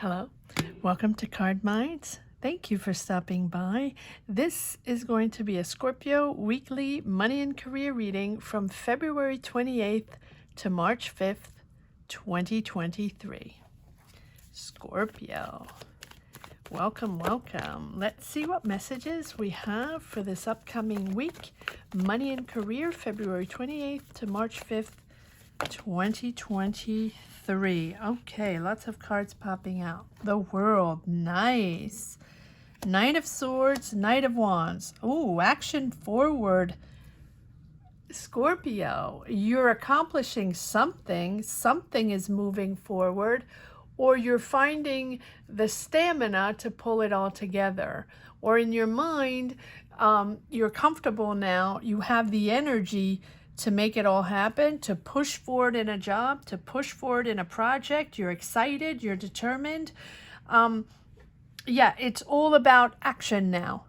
Hello, welcome to Card Minds. Thank you for stopping by. This is going to be a Scorpio weekly money and career reading from February 28th to March 5th, 2023. Scorpio, welcome, welcome. Let's see what messages we have for this upcoming week. Money and career, February 28th to March 5th, 2023. Okay, lots of cards popping out. The World, nice. Knight of Swords, Knight of Wands. Oh, action forward. Scorpio, you're accomplishing something. Something is moving forward, or you're finding the stamina to pull it all together. Or in your mind, you're comfortable now. You have the energy to make it all happen, to push forward in a job, to push forward in a project. You're excited, you're determined. Yeah, it's all about action now,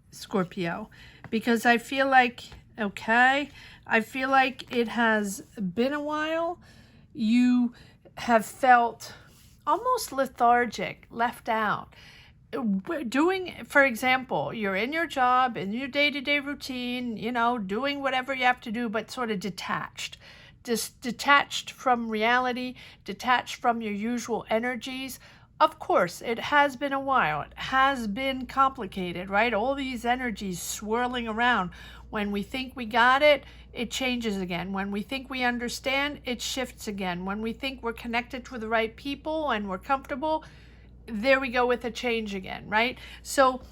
Scorpio, because I feel like, I feel like it has been a while. You have felt almost lethargic, left out. Doing, for example, you're in your job, in your day-to-day routine, doing whatever you have to do, but sort of detached. Just detached from reality, detached from your usual energies. Of course, it has been a while. It has been complicated, right? All these energies swirling around. When we think we got it, it changes again. When we think we understand, it shifts again. When we think we're connected to the right people and we're comfortable, there we go with a change again, right? So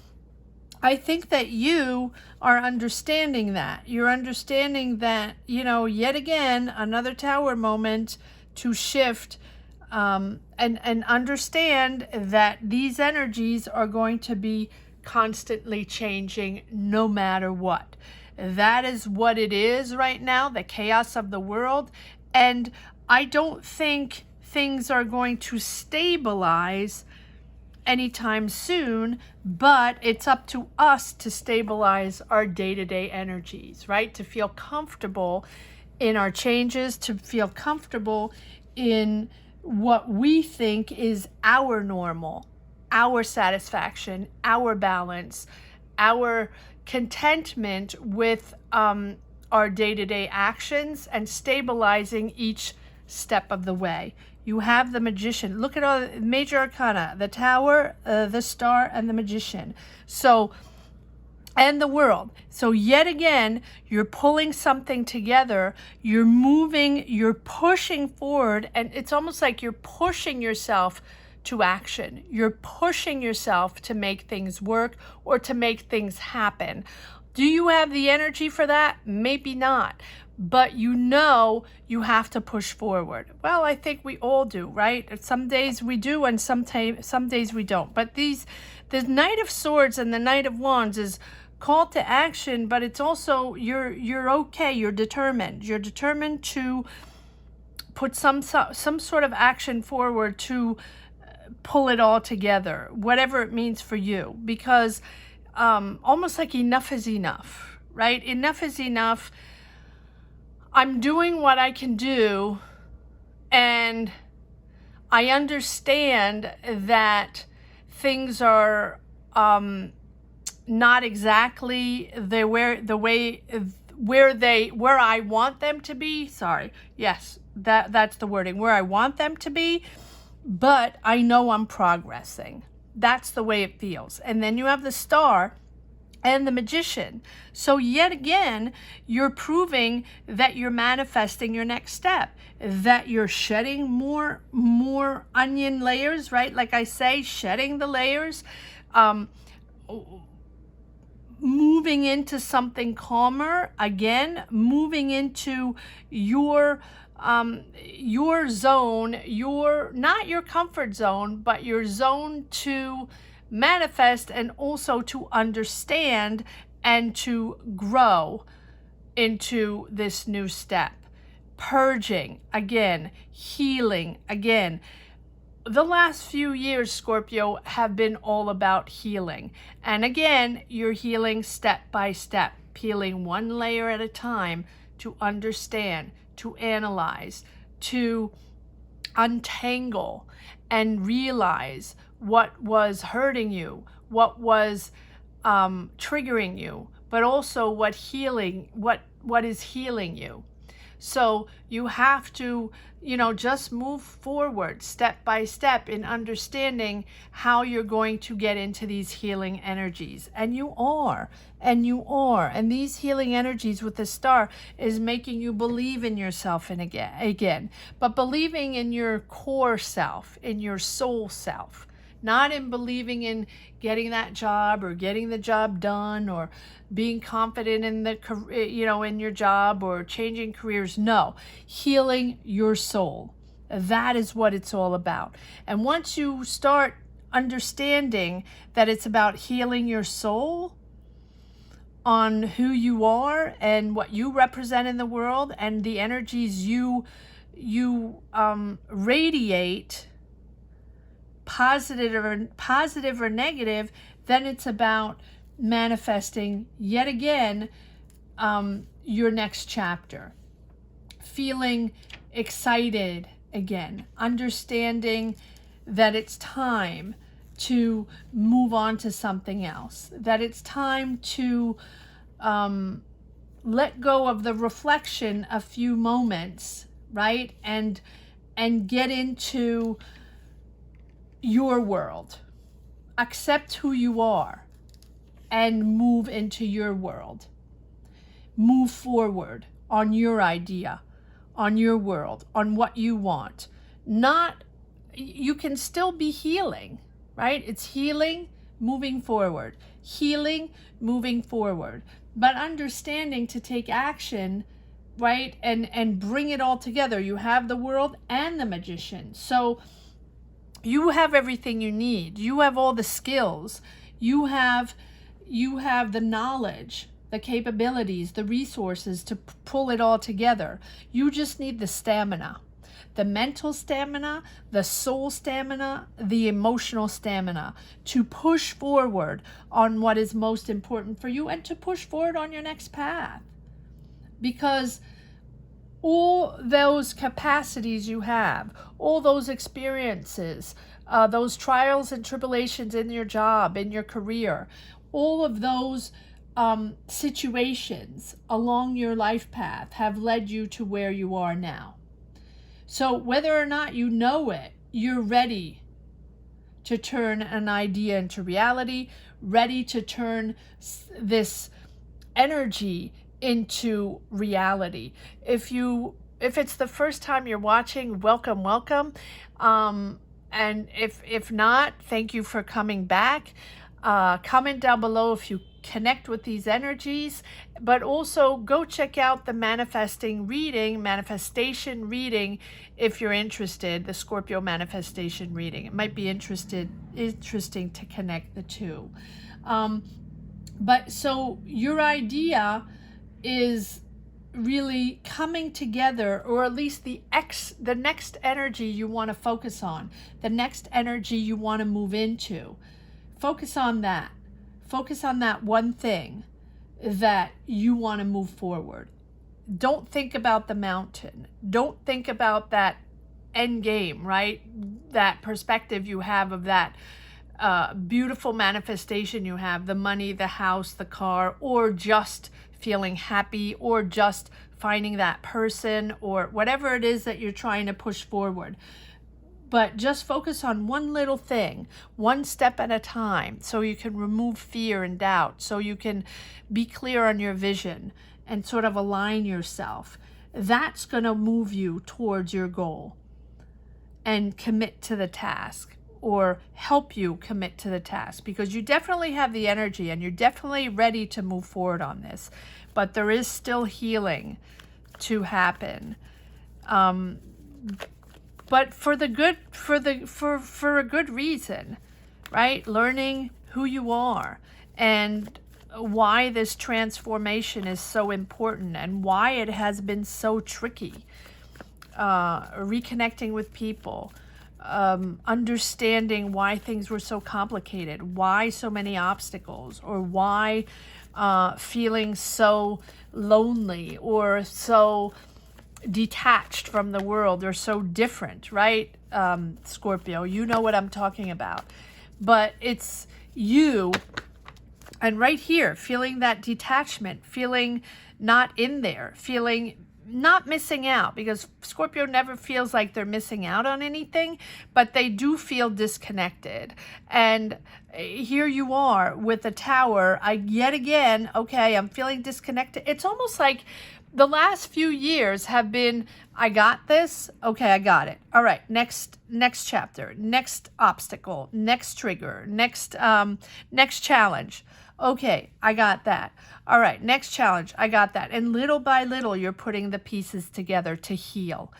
I think that you are understanding that. You're understanding that, yet again, another tower moment to shift and understand that these energies are going to be constantly changing no matter what. That is what it is right now, the chaos of the world. And I don't think things are going to stabilize anytime soon, but it's up to us to stabilize our day-to-day energies, right? To feel comfortable in our changes, to feel comfortable in what we think is our normal, our satisfaction, our balance, our contentment with our day-to-day actions, and stabilizing each step of the way. You have the Magician. Look at all the major arcana, the Tower, the Star, and the Magician. So, and the World. So yet again, you're pulling something together. You're moving, you're pushing forward, and it's almost like you're pushing yourself to action. You're pushing yourself to make things work or to make things happen. Do you have the energy for that? Maybe not. But you have to push forward. Well, I think we all do, right? Some days we do and some days we don't. But the Knight of Swords and the Knight of Wands is call to action, but it's also you're okay, you're determined. You're determined to put some sort of action forward to pull it all together, whatever it means for you, because almost like enough is enough, right? Enough is enough. I'm doing what I can do, and I understand that things are not exactly where I want them to be. Sorry. Yes, that's the wording. Where I want them to be, but I know I'm progressing. That's the way it feels. And then you have the Star and the Magician. So yet again, you're proving that you're manifesting your next step, that you're shedding more onion layers, right? Like I say, shedding the layers, moving into something calmer, again, moving into your zone, not your comfort zone, but your zone to manifest and also to understand and to grow into this new step. Purging, again, healing, again. The last few years, Scorpio, have been all about healing. And again, you're healing step by step, peeling one layer at a time to understand, to analyze, to untangle and realize what was hurting you, what was triggering you, but also what is healing you. So you have to, just move forward step by step in understanding how you're going to get into these healing energies. And you are. And these healing energies with the star is making you believe in yourself and again. But believing in your core self, in your soul self. Not in believing in getting that job or getting the job done or being confident in in your job or changing careers. No, healing your soul. That is what it's all about. And once you start understanding that it's about healing your soul on who you are and what you represent in the world and the energies you radiate, positive or negative, then it's about manifesting yet again your next chapter. Feeling excited again, understanding that it's time to move on to something else, that it's time to let go of the reflection a few moments, right? And get into your world. Accept who you are and move into your world. Move forward on your idea, on your world, on what you want. You can still be healing, right? It's healing, moving forward. Healing, moving forward. But understanding to take action, right? And bring it all together. You have the world and the magician. So you have everything you need. You have all the skills. You have the knowledge, the capabilities, the resources to pull it all together. You just need the stamina, the mental stamina, the soul stamina, the emotional stamina to push forward on what is most important for you and to push forward on your next path. Because all those capacities you have, all those experiences, those trials and tribulations in your job, in your career, all of those situations along your life path have led you to where you are now. So whether or not you know it, you're ready to turn an idea into reality, ready to turn this energy into reality. If it's the first time you're watching, welcome. And if not, thank you for coming back. Comment down below if you connect with these energies, but also go check out the manifestation reading if you're interested, the Scorpio manifestation reading. It might be interesting to connect the two. But so your idea is really coming together, or at least the next energy you want to focus on, the next energy you want to move into. Focus on that. Focus on that one thing that you want to move forward. Don't think about the mountain. Don't think about that end game, right? That perspective you have of that beautiful manifestation you have, the money, the house, the car, or just feeling happy, or just finding that person, or whatever it is that you're trying to push forward. But just focus on one little thing, one step at a time, so you can remove fear and doubt, so you can be clear on your vision and sort of align yourself. That's going to move you towards your goal and commit to the task, or help you commit to the task, because you definitely have the energy and you're definitely ready to move forward on this. But there is still healing to happen. But for a good reason, right? Learning who you are and why this transformation is so important and why it has been so tricky. Reconnecting with people, understanding why things were so complicated, why so many obstacles, or why feeling so lonely or so detached from the world or so different, right? Scorpio, you know what I'm talking about. But it's you, and right here, feeling that detachment, feeling not in there, feeling not missing out, because Scorpio never feels like they're missing out on anything, but they do feel disconnected. And here you are with the Tower. Yet again, okay, I'm feeling disconnected. It's almost like the last few years have been, I got this, okay, I got it. All right, next chapter, next obstacle, next trigger, next challenge. Okay, I got that. All right, next challenge, I got that. And little by little, you're putting the pieces together to heal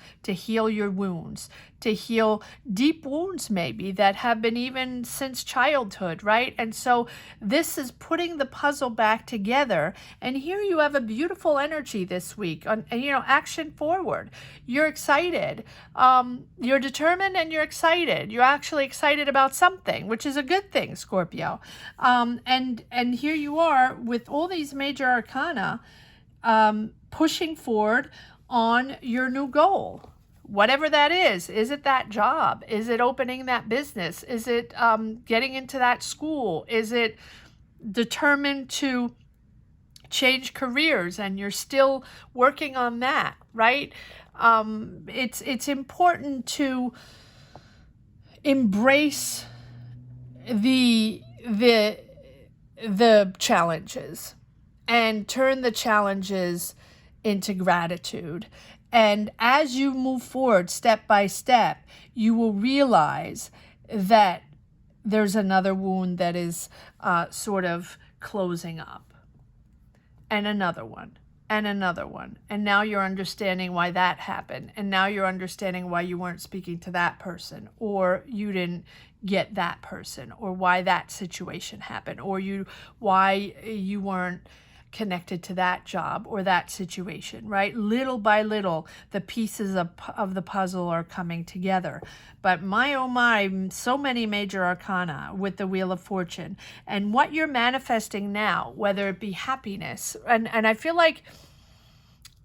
your wounds, to heal deep wounds maybe that have been even since childhood, right? And so this is putting the puzzle back together. And here you have a beautiful energy this week, and action forward. You're excited. You're determined and you're excited. You're actually excited about something, which is a good thing, Scorpio. And here you are with all these major arcana, pushing forward on your new goal. Whatever that is it that job? Is it opening that business? Is it getting into that school? Is it determined to change careers and you're still working on that, right? It's important to embrace the challenges and turn the challenges into gratitude. And as you move forward step by step, you will realize that there's another wound that is sort of closing up, and another one, and another one. And now you're understanding why that happened. And now you're understanding why you weren't speaking to that person, or you didn't get that person, or why that situation happened, or why you weren't connected to that job or that situation, right? Little by little, the pieces of the puzzle are coming together. But my, oh my, so many major arcana with the Wheel of Fortune. And what you're manifesting now, whether it be happiness, and I feel like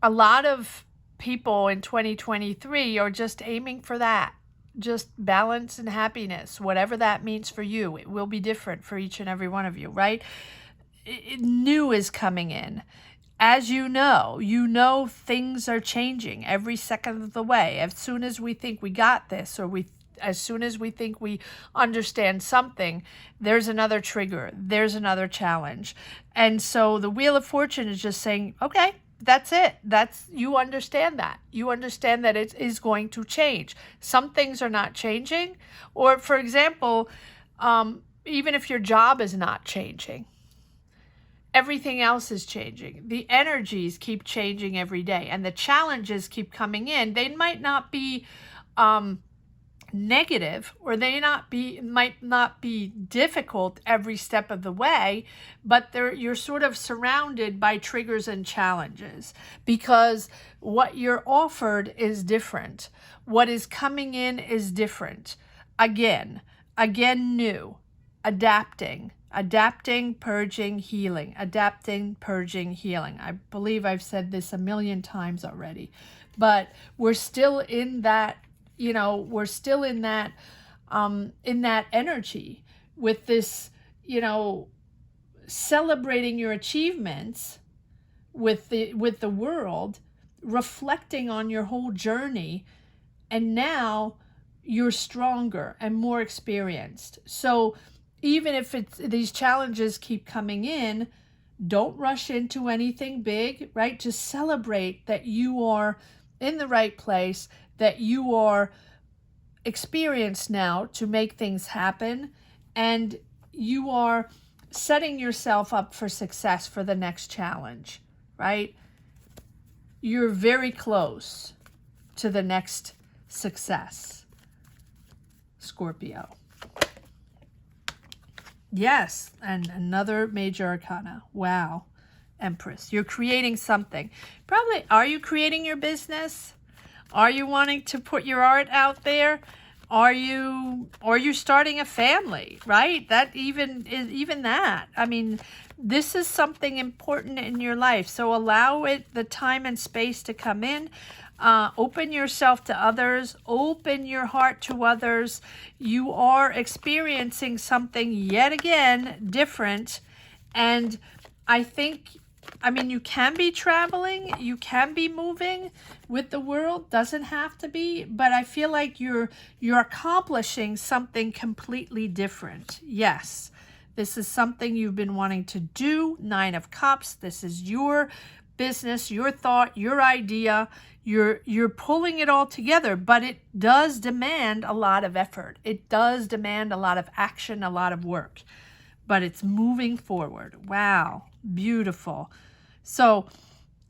a lot of people in 2023 are just aiming for that. Just balance and happiness, whatever that means for you. It will be different for each and every one of you, right? New is coming in. As you know things are changing every second of the way. As soon as we think we got this, or as soon as we think we understand something, there's another trigger, there's another challenge. And so the Wheel of Fortune is just saying, okay, that's it. You understand that. You understand that it is going to change. Some things are not changing. Or, for example, even if your job is not changing, everything else is changing. The energies keep changing every day, and the challenges keep coming in. They might not be negative, or they might not be difficult every step of the way, but you're sort of surrounded by triggers and challenges, because what you're offered is different. What is coming in is different. Again, new, adapting, purging, healing, adapting, purging, healing. I believe I've said this a million times already, but we're still in that, we're still in that energy with this, celebrating your achievements with the world, reflecting on your whole journey. And now you're stronger and more experienced. So even if these challenges keep coming in, don't rush into anything big, right? Just celebrate that you are in the right place, that you are experienced now to make things happen, and you are setting yourself up for success for the next challenge, right? You're very close to the next success, Scorpio. Yes, and another major arcana. Wow, Empress. You're creating something. Probably, are you creating your business? Are you wanting to put your art out there? Are you starting a family, right? That even that. I mean, this is something important in your life. So allow it the time and space to come in. Open yourself to others. Open your heart to others. You are experiencing something yet again different. And I think, I mean, you can be traveling, you can be moving with the world, doesn't have to be, but I feel like you're accomplishing something completely different. Yes, this is something you've been wanting to do. 9 of Cups. This is your business, your thought, your idea. You're pulling it all together, but it does demand a lot of effort. It does demand a lot of action, a lot of work, but it's moving forward. Wow, beautiful. So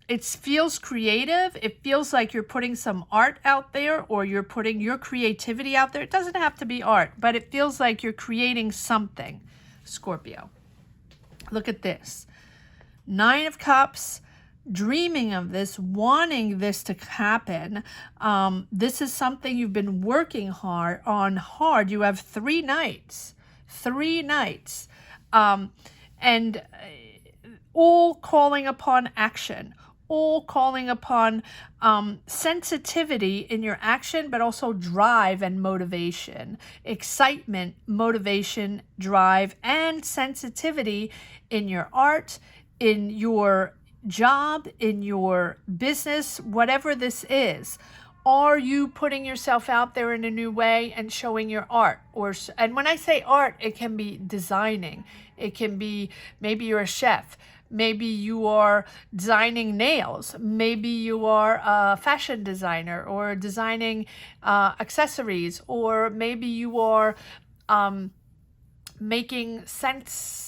it feels creative. It feels like you're putting some art out there, or you're putting your creativity out there. It doesn't have to be art, but it feels like you're creating something, Scorpio. Look at this. 9 of Cups, dreaming of this, wanting this to happen. This is something you've been working hard on. You have 3 nights. 3 nights. And all calling upon action, all calling upon sensitivity in your action, but also drive and motivation, excitement, motivation, drive, and sensitivity in your art, in your job, in your business, whatever this is. Are you putting yourself out there in a new way and showing your art? And when I say art, it can be designing. It can be, maybe you're a chef. Maybe you are designing nails. Maybe you are a fashion designer, or designing accessories. Or maybe you are making scents,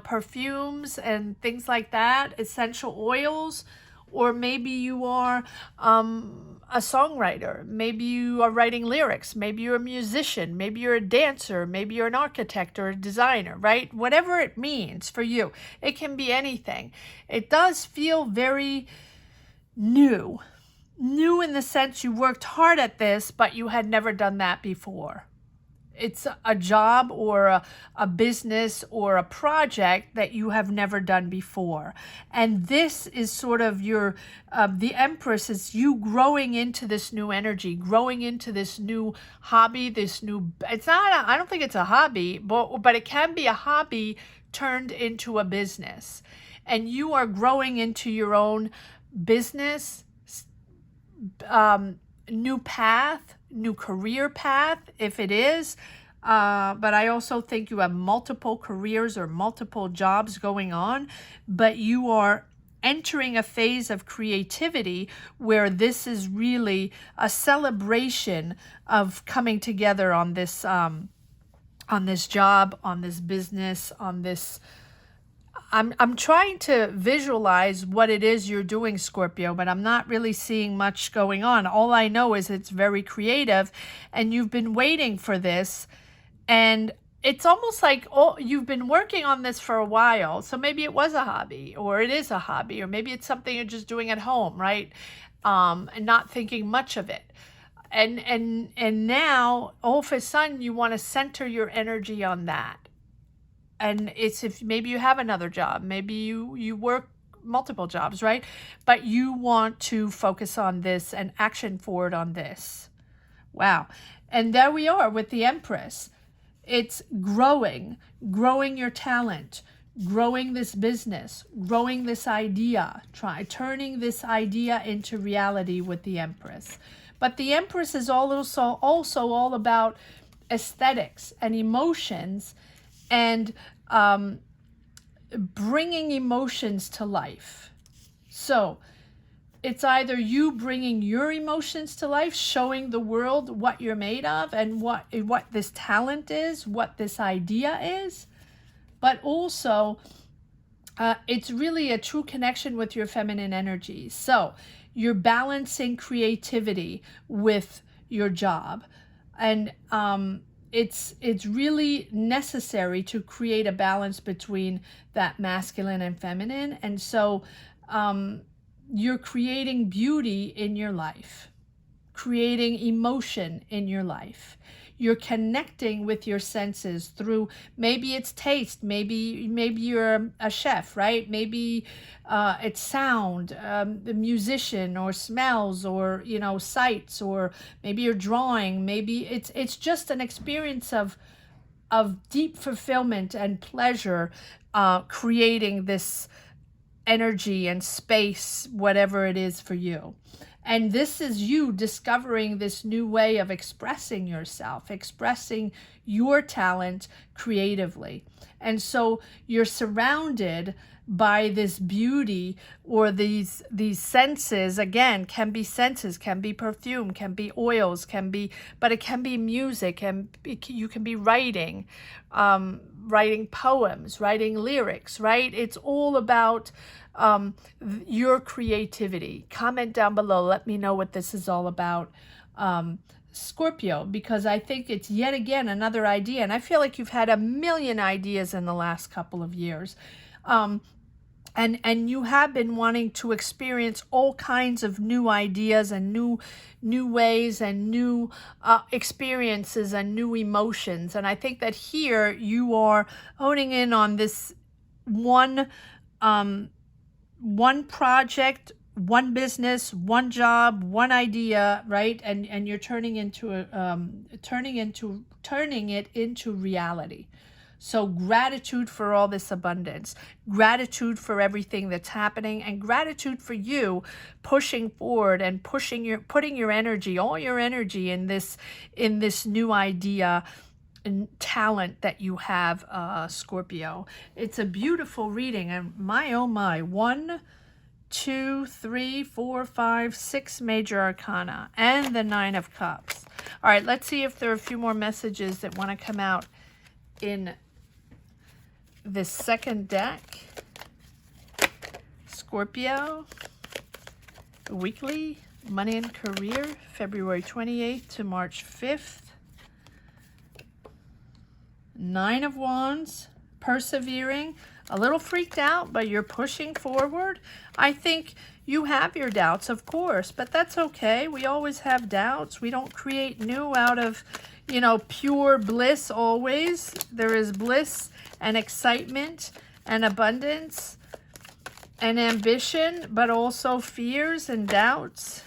perfumes and things like that, essential oils. Or maybe you are a songwriter. Maybe you are writing lyrics. Maybe you're a musician. Maybe you're a dancer. Maybe you're an architect or a designer, right? Whatever it means for you. It can be anything. It does feel very new. New in the sense you worked hard at this, but you had never done that before. It's a job or a business or a project that you have never done before. And this is sort of your, the Empress is you growing into this new energy, growing into this new hobby, this new, it's not, I don't think it's a hobby, but it can be a hobby turned into a business. And you are growing into your own business, new path, new career path, if it is. But I also think you have multiple careers or multiple jobs going on, but you are entering a phase of creativity where this is really a celebration of coming together on this job, on this business, on this. I'm trying to visualize what it is you're doing, Scorpio, but I'm not really seeing much going on. All I know is it's very creative, and you've been waiting for this, and it's almost like you've been working on this for a while. So maybe it was a hobby, or it is a hobby, or maybe it's something you're just doing at home, right? And not thinking much of it. And now all of a sudden you want to center your energy on that. And it's, if maybe you have another job, maybe you work multiple jobs, right? But you want to focus on this and action forward on this. Wow. And there we are with the Empress. It's growing your talent, growing this business, growing this idea, turning this idea into reality with the Empress. But the Empress is also all about aesthetics and emotions, and bringing emotions to life. So it's either you bringing your emotions to life, showing the world what you're made of and what this talent is, what this idea is, but also it's really a true connection with your feminine energy. So you're balancing creativity with your job, and it's really necessary to create a balance between that masculine and feminine. And so you're creating beauty in your life. creating emotion in your life. You're connecting with your senses through, maybe it's taste, maybe you're a chef, right? Maybe it's sound, the musician, or smells, or sights, or maybe you're drawing. Maybe it's just an experience of deep fulfillment and pleasure, creating this energy and space, whatever it is for you. And this is you discovering this new way of expressing yourself, expressing your talent creatively. And so you're surrounded by this beauty, or these senses. Again, can be senses, can be perfume, can be oils, but it can be music, and you can be writing poems, writing lyrics, right? It's all about your creativity. Comment down below. Let me know what this is all about, Scorpio, because I think it's yet again another idea. And I feel like you've had a million ideas in the last couple of years. And you have been wanting to experience all kinds of new ideas and new ways and new experiences and new emotions. And I think that here you are honing in on this one project, one business, one job, one idea, right? And you're turning it into reality. So gratitude for all this abundance, gratitude for everything that's happening, and gratitude for you pushing forward and putting your energy, all your energy in this new idea and talent that you have, Scorpio. It's a beautiful reading, and my oh my, 1, 2, 3, 4, 5, 6 major arcana, and the 9 of Cups. All right, let's see if there are a few more messages that want to come out in this second deck. Scorpio, weekly, money and career, February 28th to March 5th. 9 of Wands, persevering, a little freaked out, but you're pushing forward. I think you have your doubts, of course, but that's okay. We always have doubts. We don't create new out of, pure bliss always. There is bliss and excitement and abundance and ambition, but also fears and doubts.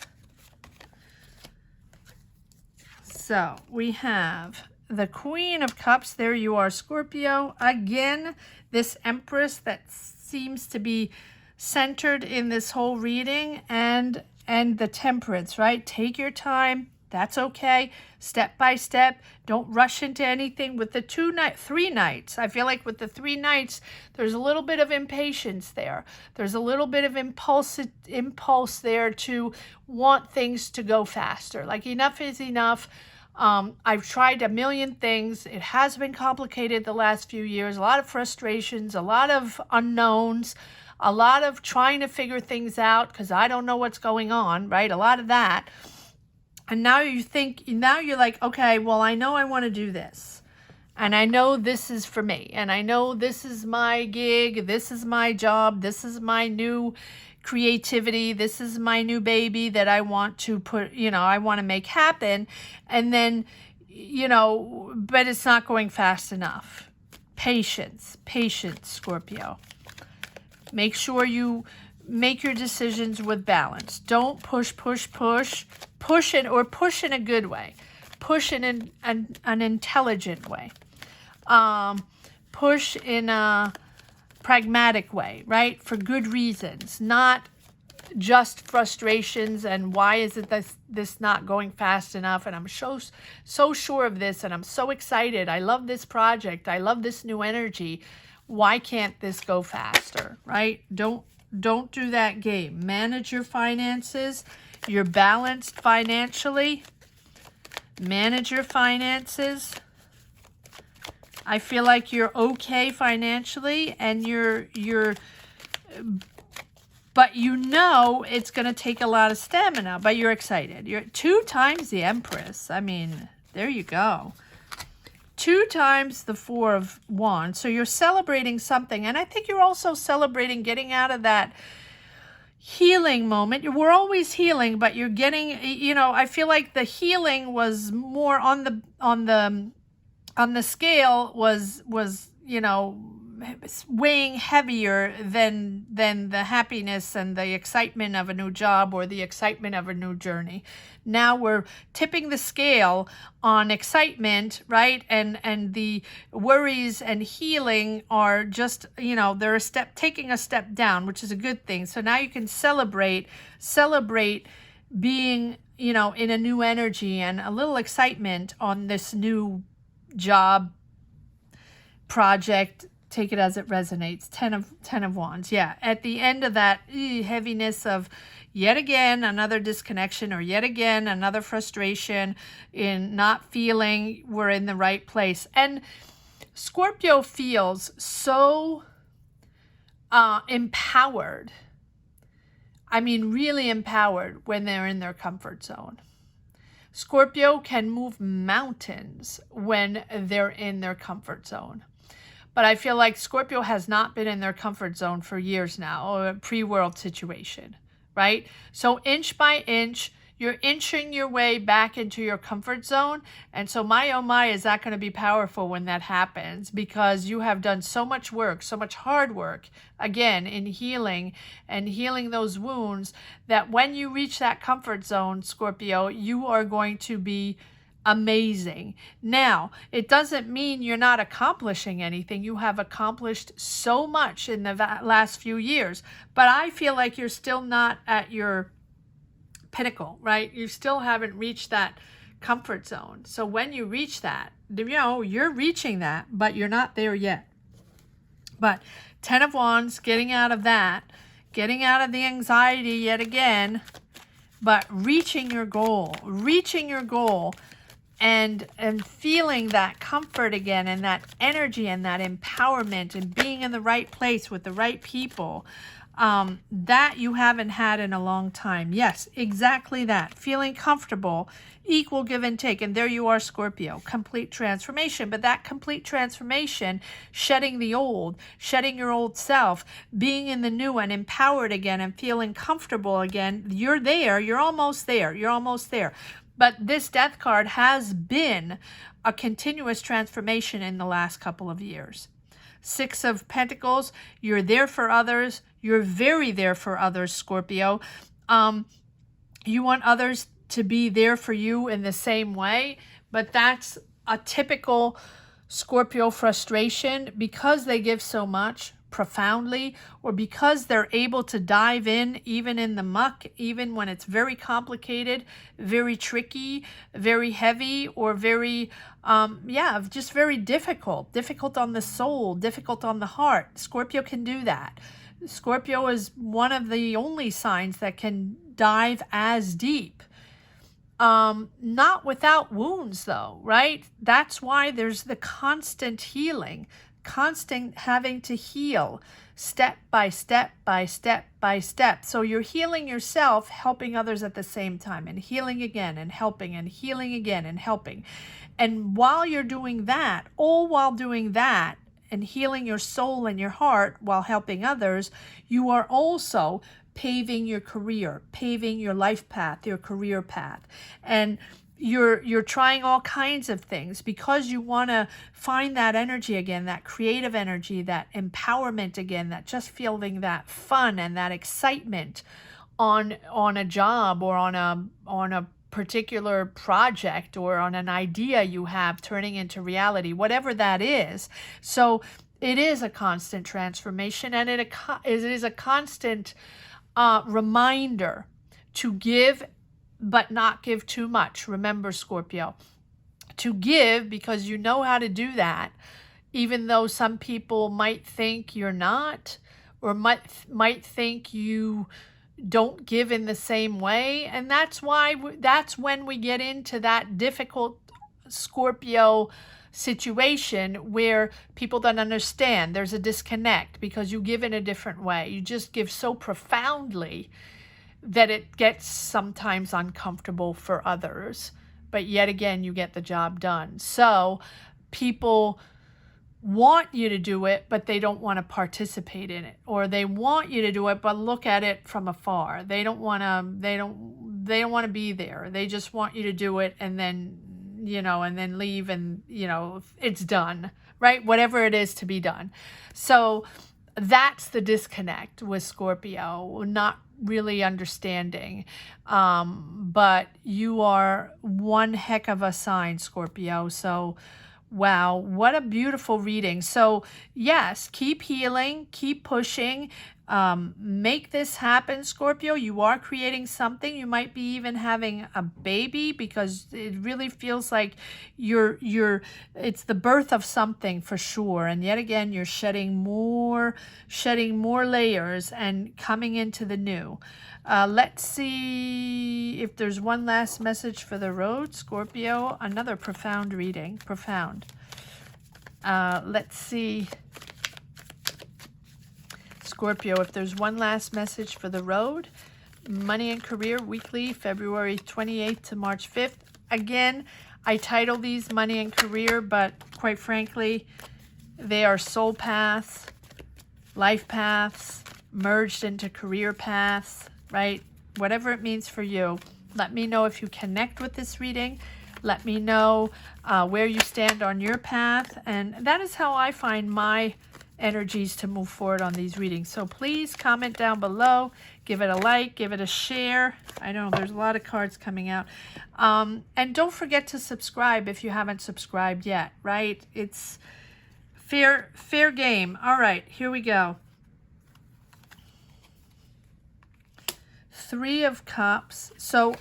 So we have the Queen of Cups. There you are, Scorpio. Again, this Empress that seems to be centered in this whole reading, and the Temperance, right? Take your time. That's okay. Step by step. Don't rush into anything. With the 3 Knights, I feel like with the 3 Knights, there's a little bit of impatience there. There's a little bit of impulse there to want things to go faster. Like, enough is enough. I've tried a million things. It has been complicated the last few years. A lot of frustrations, a lot of unknowns, a lot of trying to figure things out because I don't know what's going on, right? A lot of that. And now you're like, okay, well, I know I want to do this. And I know this is for me. And I know this is my gig. This is my job. This is my new creativity. This is my new baby that I want to I want to make happen. And then, but it's not going fast enough. Patience, Scorpio. Make sure you make your decisions with balance. Don't push in a good way. Push in an intelligent way. Push in a pragmatic way, right? For good reasons, not just frustrations and why is it this not going fast enough, and I'm so sure of this, and I'm so excited. I love this project. I love this new energy. Why can't this go faster, right? Don't do that game. Manage your finances. You're balanced financially. Manage your finances. I feel like you're okay financially, and but it's going to take a lot of stamina, but you're excited. You're 2 times the Empress. I mean, there you go. 2 times the 4 of Wands. So you're celebrating something. And I think you're also celebrating getting out of that, healing moment. We're always healing, but you're getting, I feel like the healing was more on the scale was weighing heavier than the happiness and the excitement of a new job or the excitement of a new journey. Now we're tipping the scale on excitement, right? And the worries and healing are just, they're taking a step down, which is a good thing. So now you can celebrate being, in a new energy and a little excitement on this new job, project. Take it as it resonates. 10 of Wands. Yeah, at the end of that heaviness of yet again another disconnection, or yet again another frustration in not feeling we're in the right place. And Scorpio feels so empowered. I mean, really empowered when they're in their comfort zone. Scorpio can move mountains when they're in their comfort zone. But I feel like Scorpio has not been in their comfort zone for years now, or a pre-world situation, right? So inch by inch, you're inching your way back into your comfort zone. And so my, oh my, is that going to be powerful when that happens, because you have done so much work, so much hard work, again, in healing and healing those wounds, that when you reach that comfort zone, Scorpio, you are going to be amazing. Now, it doesn't mean you're not accomplishing anything. You have accomplished so much in the last few years, but I feel like you're still not at your pinnacle, right? You still haven't reached that comfort zone. So when you reach that, you're reaching that, but you're not there yet. But 10 of Wands, getting out of that, getting out of the anxiety yet again, but reaching your goal, and feeling that comfort again, and that energy and that empowerment, and being in the right place with the right people, that you haven't had in a long time. Yes, exactly that. Feeling comfortable, equal give and take. And there you are, Scorpio, complete transformation. But that complete transformation, shedding the old, shedding your old self, being in the new and empowered again and feeling comfortable again, you're there. You're almost there. You're almost there. But this Death card has been a continuous transformation in the last couple of years. 6 of Pentacles, you're there for others. You're very there for others, Scorpio. You want others to be there for you in the same way, but that's a typical Scorpio frustration, because they give so much profoundly, or because they're able to dive in even in the muck, even when it's very complicated, very tricky, very heavy, or very just very difficult on the soul, difficult on the heart. Scorpio can do that. Scorpio is one of the only signs that can dive as deep. Not without wounds though, right? That's why there's the constant healing, constant having to heal step by step by step by step. So you're healing yourself, helping others at the same time, and healing again and helping, and healing again and helping. And while you're doing that, all while doing that and healing your soul and your heart while helping others, you are also paving your career, paving your life path, your career path. And you're trying all kinds of things because you want to find that energy again, that creative energy, that empowerment again, that just feeling that fun and that excitement on a job, or on a particular project, or on an idea you have turning into reality, whatever that is. So it is a constant transformation, and it is a constant reminder to give, but not give too much. Remember, Scorpio, to give because you know how to do that, even though some people might think you're not, or might think you don't give in the same way. And that's when we get into that difficult Scorpio situation where people don't understand. There's a disconnect because you give in a different way. You just give so profoundly that it gets sometimes uncomfortable for others, but yet again you get the job done. So people want you to do it, but they don't want to participate in it, or they want you to do it, but look at it from afar. They don't want to be there. They just want you to do it and then, and then leave, and, it's done, right? Whatever it is to be done. So that's the disconnect with Scorpio, not really understanding. But you are one heck of a sign, Scorpio. So wow, what a beautiful reading. So yes, keep healing, keep pushing, make this happen, Scorpio. You are creating something. You might be even having a baby, because it really feels like it's the birth of something for sure. And yet again, you're shedding more layers and coming into the new. Let's see if there's one last message for the road, Scorpio. Another profound reading. Profound. Let's see, Scorpio, if there's one last message for the road. Money and career weekly, February 28th to March 5th. Again, I title these Money and Career, but quite frankly, they are soul paths, life paths, merged into career paths, right? Whatever it means for you. Let me know if you connect with this reading. Let me know where you stand on your path. And that is how I find my energies to move forward on these readings. So please comment down below. Give it a like. Give it a share. I know there's a lot of cards coming out. And don't forget to subscribe if you haven't subscribed yet, right? It's fair game. All right, here we go. Three of Cups. So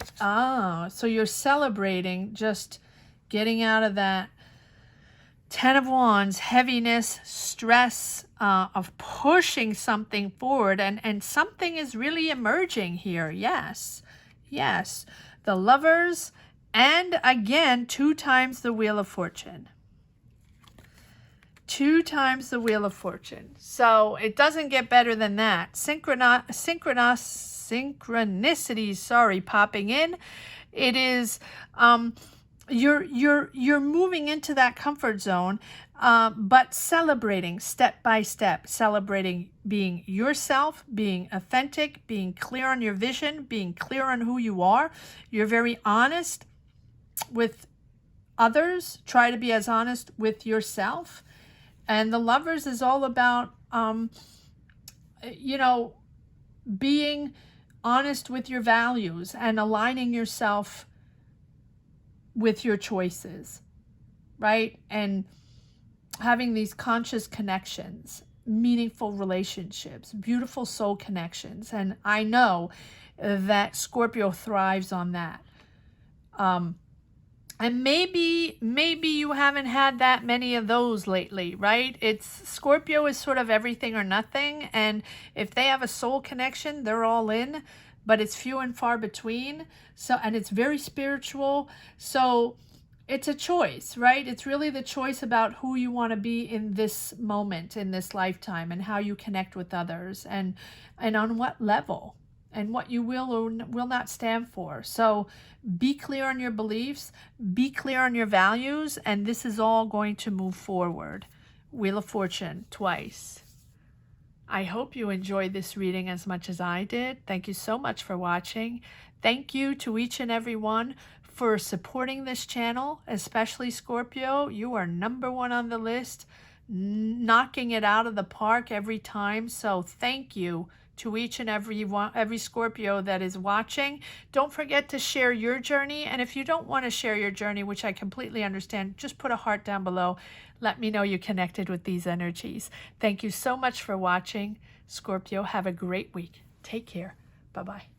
you're celebrating just getting out of that Ten of Wands, heaviness, stress, of pushing something forward, and something is really emerging here. Yes. The Lovers, and again, 2 times the Wheel of Fortune. 2 times the Wheel of Fortune. So it doesn't get better than that. Synchronicities, popping in. It is you're moving into that comfort zone, but celebrating step by step, celebrating being yourself, being authentic, being clear on your vision, being clear on who you are. You're very honest with others. Try to be as honest with yourself. And the Lovers is all about being honest with your values and aligning yourself with your choices, right? And having these conscious connections, meaningful relationships, beautiful soul connections. And I know that Scorpio thrives on that. And maybe you haven't had that many of those lately, right? Scorpio is sort of everything or nothing. And if they have a soul connection, they're all in, but it's few and far between. So, and it's very spiritual. So it's a choice, right? It's really the choice about who you want to be in this moment, in this lifetime, and how you connect with others, and on what level, and what you will or will not stand for. So be clear on your beliefs, be clear on your values, and this is all going to move forward. Wheel of Fortune twice. I hope you enjoyed this reading as much as I did. Thank you so much for watching. Thank you to each and every one for supporting this channel, especially Scorpio. You are #1 on the list, knocking it out of the park every time. So thank you to each and every Scorpio that is watching. Don't forget to share your journey. And if you don't want to share your journey, which I completely understand, just put a heart down below. Let me know you connected with these energies. Thank you so much for watching. Scorpio, have a great week. Take care. Bye-bye.